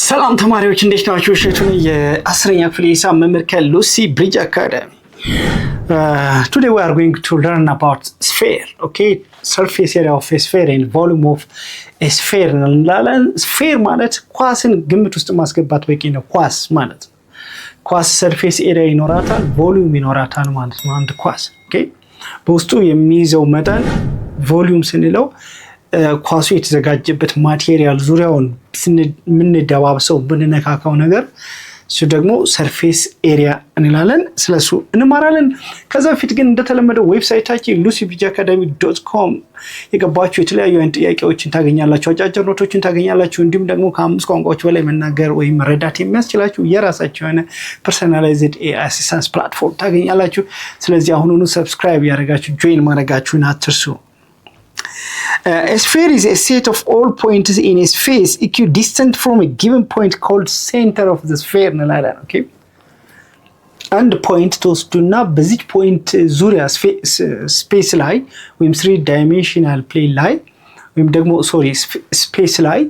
ሰላም ተማሪዎች እንዴት ናችሁ? እሸቱን የአስረኛ ክፍል የሂሳብ መምህር ከሉሲ ብሪጅ አካዳሚ። Today we are going to learn about sphere, okay? Surface area of a sphere and volume of a sphere. Sphere ማለት ኳስን ግምት ውስጥ ማስገባት በቂ ነው። ኳስ ማለት ኳስ surface area ይኖራታል፣ volume ይኖራታል ማለት ነው። አንድ ኳስ okay? በውስጡ የሚይዘው መጠን volume ስንለው ኳሱ የተዘጋጀበት ማቴሪያል ዙሪያውን ምንደባብሰው ብንነካካው ነገር እሱ ደግሞ ሰርፌስ ኤሪያ እንላለን። ስለሱ እንማራለን። ከዛ በፊት ግን እንደተለመደው ዌብሳይታችን lucybridgeacademy.com የገባችሁ የተለያዩ አይነት ጥያቄዎችን ታገኛላችሁ፣ አጫጭር ኖቶችን ታገኛላችሁ። እንዲሁም ደግሞ ከ5 ቋንቋዎች በላይ መናገር ወይም መረዳት የሚያስችላችሁ የራሳችሁ የሆነ ፐርሰናላይዝድ ኤአይ አሲስታንስ ፕላትፎርም ታገኛላችሁ። ስለዚህ አሁኑኑ ሰብስክራይብ ያደርጋችሁ ጆይን ማድረጋችሁን አትርሱ። A sphere is a set of all points in a space equidistant from a given point called center of the sphere እንላለን። ኦኬ አንድ ፖይንት ተወስዱና በዚህ ፖይንት ዙሪያ ስፔስ ላይ ወይም 3 ዳይሜንሽናል ፕሌን ላይ ወይም ደግሞ ስፔስ ላይ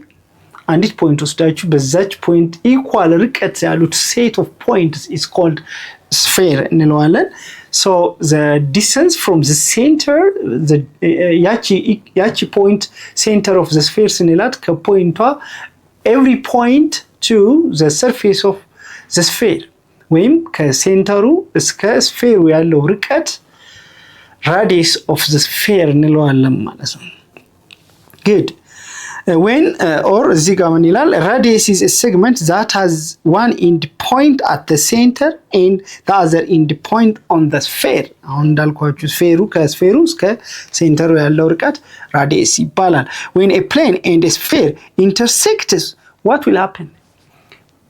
አንዲት ፖይንት ወስዳችሁ በዛች ፖይንት ኢኳል ርቀት ያሉት set of points is called sphere እንለዋለን። So the distance from the center, the yachi point center of the sphere ስንላት ከፖይንቷ every point to the surface of the sphere ወይም ከሴንተሩ እስከ ስፌሩ ያለው ርቀት radius of the sphere እንለዋለን ማለት ነው። Good. When or እዚህ ጋር ምን ይላል? Radius is a segment that has one end point at the center and the other end point on the sphere. አሁን እንዳልኳችሁ ስፌሩ ከስፌሩ እስከ ሴንተሩ ያለው ርቀት radius ይባላል። When a plane and a sphere intersect, what will happen?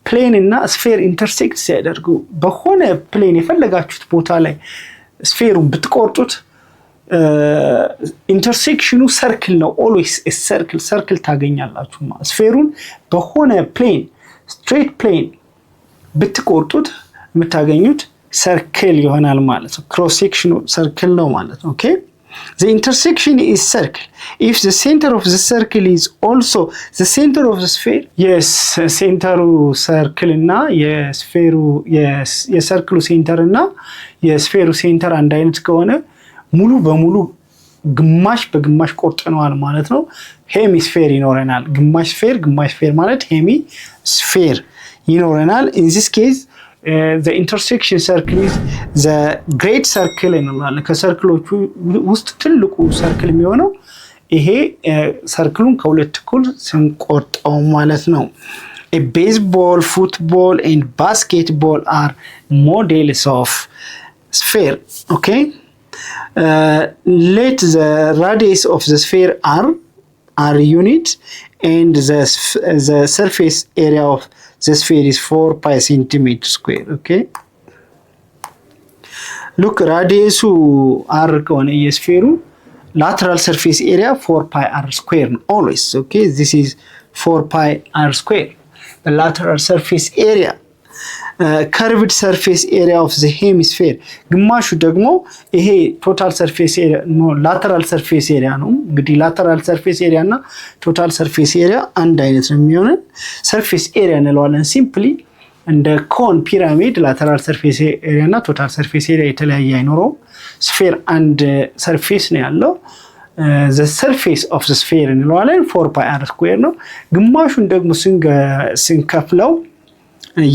plane እና sphere intersect ሲያደርጉ በሆነ plane የፈለጋችሁት ቦታ ላይ ስፌሩን ብትቆርጡት ኢንተርሴክሽኑ ሰርክል ነው። ኦልዌይስ ሰርክል ታገኛላችሁ ማለት ስፌሩን በሆነ ፕሌን ስትሬት ፕሌን ብትቆርጡት የምታገኙት ሰርክል ይሆናል ማለት ነው። ክሮስ ሴክሽኑ ሰርክል ነው ማለት ነው። ኦኬ the intersection is circle if the center of the circle is also the center of the sphere. yes ሴንተሩ ሰርክል እና የሰርክሉ ሴንተር እና የስፌሩ ሴንተር አንድ አይነት ከሆነ ሙሉ በሙሉ ግማሽ በግማሽ ቆርጠነዋል ማለት ነው። ሄሚስፌር ይኖረናል። ግማሽ ስፌር ማለት ሄሚስፌር ይኖረናል። in this case the intersection circle is the great circle እንላለን። ከሰርክሎቹ ውስጥ ትልቁ ሰርክል የሚሆነው ይሄ ሰርክሉን ከሁለት እኩል ስንቆርጠው ማለት ነው። a baseball, football and basketball are models of sphere. okay let the radius of the sphere r unit and the surface area of the sphere is 4 pi centimeter square. okay look radius r ከሆነ የስፌሩ lateral surface area 4 pi r square always. okay this is 4 pi r square the lateral surface area. curved surface area of the hemisphere ግማሹ ደግሞ ይሄ total surface area ነው lateral surface area ነው። እንግዲህ lateral surface area እና total surface area አንድ አይነት ነው የሚሆነው። surface area እንለዋለን simply እንደ ኮን ፒራሚድ lateral surface area እና total surface area የተለያየ አይኖረው። sphere አንድ surface ነው ያለው። the surface of the sphere እንለዋለን 4 pi r square ነው። ግማሹን ደግሞ ስንከፍለው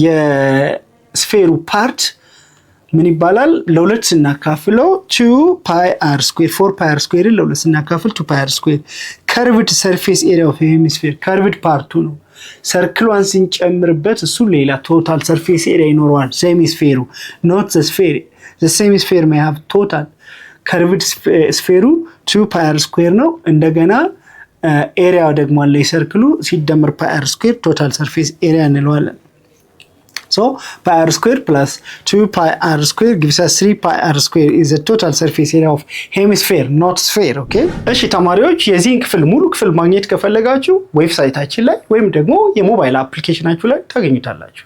የስፌሩ ፓርት ምን ይባላል? ለሁለት ስናካፍለው 2 pi r square 4 pi r square ለሁለት ስናካፍል 2 pi r square curved surface area of hemisphere curved ፓርቱ ነው። ሰርክሏን ስንጨምርበት እሱ ሌላ total surface area ይኖረዋል። ሴሚስፌሩ not the sphere. the hemisphere may have total curved ስፌሩ 2 pi r square ነው። እንደገና ኤሪያው ደግሞ አለ የሰርክሉ ሲደመር pi r square total surface area እንለዋለን። So pi r square plus 2 pi r square gives us 3 pi r square is the total surface area of hemisphere not sphere. okay እሺ ተማሪዎች የዚህን ክፍል ሙሉ ክፍል ማግኘት ከፈለጋችሁ ዌብሳይታችን ላይ ወይም ደግሞ የሞባይል አፕሊኬሽናችሁ ላይ ታገኙታላችሁ።